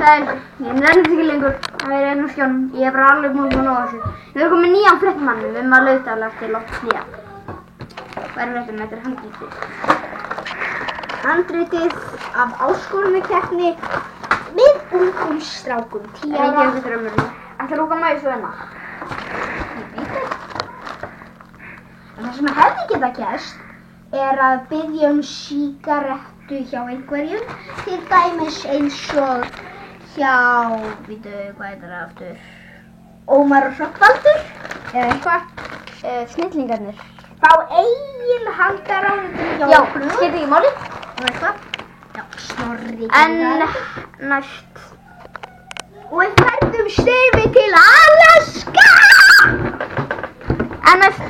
Sæl, ég nefnist ekki lengur að vera einn á skjánum. Ég bara alveg búin á þessu. Við erum komið nýjan fréttamann að Laugdal eftir Loftshlíða. Hvað er fréttin? Þetta er handritið. Handritið af áskorunakeppni með ungum strákum 10 ára. Ég veit ekki þetta raunverulega. Ætlarðu að koma svo hérna? Ég veit ekki. En það sem hefði geta gerst er að biðja sígarettu hjá einhverjum, til dæmis eins og hjá, hvað heitir það aftur? Ómar og Hrollvaldur eða eitthvað. Snillingarnir. Fá Egil Halldórsson hjá okkur. Já, skiptir ekki máli. Og eitthvað. Já, Snorri. En næst. Og við ferðum steyfi til Alaska! En næst.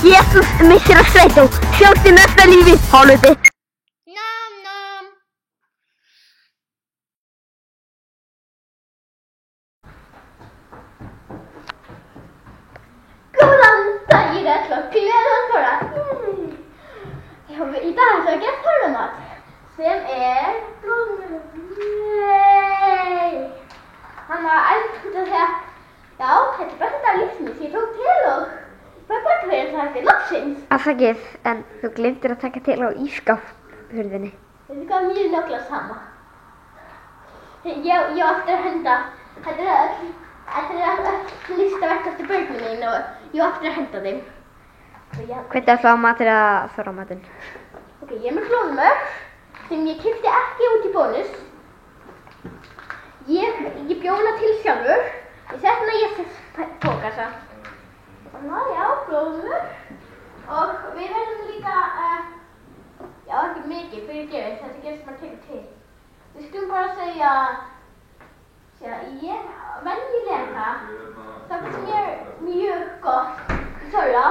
Jesús, missir að strætó. Sjáumst í næsta lífi, hálfviti. Nam, nam. Góðan daginn, ætla að gleðan þóra. Já, í dag ætla að gera þorramat sem er blóðmjólk. Nei. Hann var út að segja, já, þetta er besta dag lífsins. Ég tók til og hvað er fyrir þetta loksins? Afsakið, en þú gleymdir að taka til á ísskáp-hurðinni. Þetta gaf mér nákvæmlega sama. Ég á eftir að henda. Þetta er öll listaverk eftir börnum mín og ég á eftir að henda þeim. Hvernig er flámatur eða þorramatinn? Ok, ég er með blóðmör sem ég keypti ekki út í bónus. Ég bjó hana til sjálfur. Ég sett hana í þess pókassa. Já, blóðmör. Og við verðum líka, já, ekki mikið fyrir gefið, þetta gerist maður tekur til. Við skulum bara segja, venjulega, það finnst mér mjög gott í þorra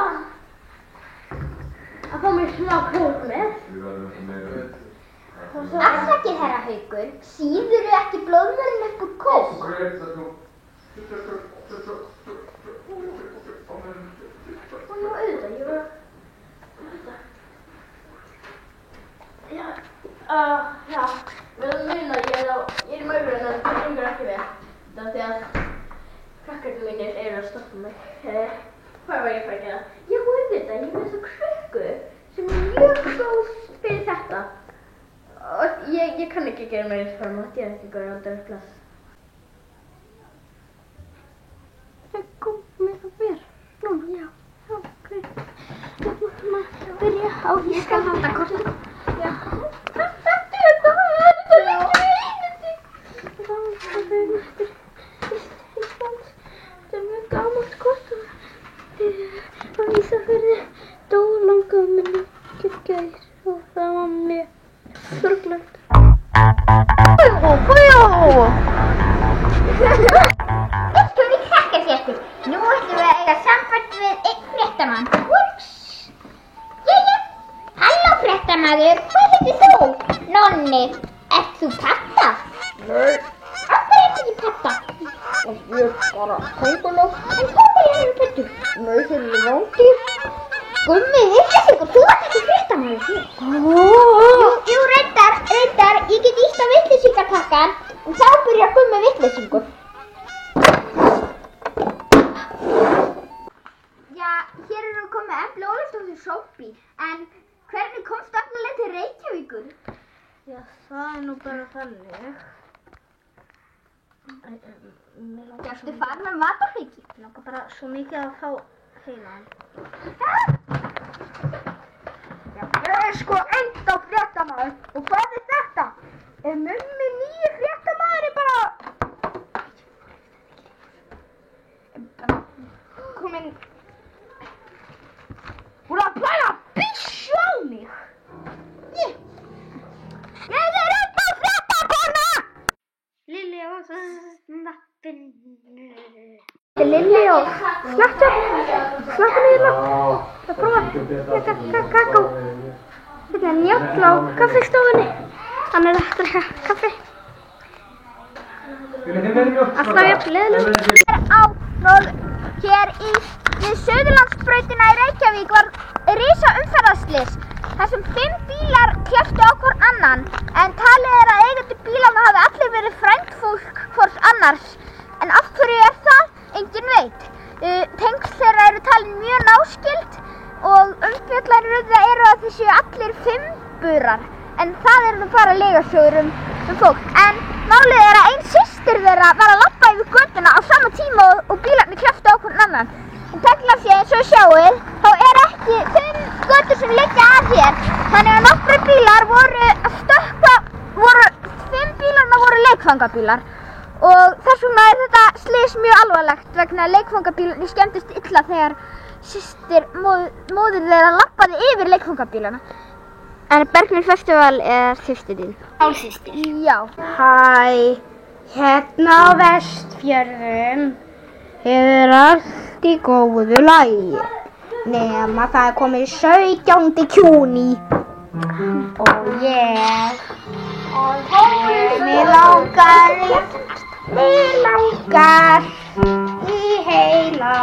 að fá mér smá kók með. Afsakið, herra Haukur, síðurðu ekki blóðmörinn upp úr kók? Nú auðvitað, ég var já, við erum muna, ég er maurinn en það gengur ekki við. Það er því að krakkarnir mínir eru að stoppa mig. Hvað var ég að fara að gera? Já, auðvitað, ég er með þessa krukku sem er mjög góð fyrir þetta. Og ég kann ekki gera meira format, ég er ekki góð að dörra glass. Það kom með að vera. Nú, já. Ok. Byrja á ég skal halda kortið. Já. Þetta er ekki einandi. Það er eftir Íslands. Þetta er mjög gamalt kort. Á Ísafirði dó langamma í gær og það var mjög sorglegt. Upptöður í krakkafréttir. Nú ætlum við að eiga samband við einn fréttamann. Jæja, halló fréttamaður, hvað heitir þú? Nonni, ert þú Patta? Nei. Af hverju ertu ekki Patta? Ég er bara kónguló. En kónguló eru Pettur? Nei, þeir eru rándýr. Gummi, vitleysingur, þú ert ekki fréttamaður hér. Jú, reyndar, ég get ýtt á vitleysingartakkann og þá byrjar Gummi vitleysingur. Já, hér eru við komið Embla Ólafsdóttir Sophie, en hvernig komstu afnarlega til Reykjavíkur? Já, það er nú bara þannig. Ertu farin með matarhyggju? Ég langar bara svo mikið að fá heilan. Ég er sko enda fréttamaður og hvað er þetta? Er mummi nýi fréttamaður bara komin hún að plæja að pissa á mig. Ég er enda fréttakona! Lilli og snappinu. Lilli og slaktu niður. Það prófa. kakó. Þetta Njáll á kaffistofunni. Hann að drekka kaffi. Alltaf jafn leiðilegur. Hér við Suðurlandsbrautina í Reykjavík var risa umferðarslys. Þar sem 5 bílar klöpptu á hvorn annan, en talið að eigendur bílanna hafi allir verið frændfólk hvors annars. En af hverju það? Enginn veit. Tengsl þeirra eru talin mjög náskyld og umfjöllanir eru að þeir séu allir 5-burar. En það eru nú bara leigursögur fólk. En málið er að ein systir þeirra var að labba yfir götuna á sama tíma og bílarnir klöpptu á hvern annan. En tæknilega séð, eins og sjáið, þá ekki 5 götur sem liggja að hér. Þannig að nokkrir bílar voru að stökkva, 5 bílarna voru leikfangabílar. Og þess vegna er þetta slys mjög alvarlegt vegna að leikfangabílarnir skemmdust illa þegar systir móðir þeirra labbaði yfir leikfangabílana. En Bergmýr Festival er systir þín? Hálfsystir. Já. Hæ, hérna á Vestfjörðum hefur allt í góðu lagi. Nema það er komið 17. júní. Og mig langar í heila.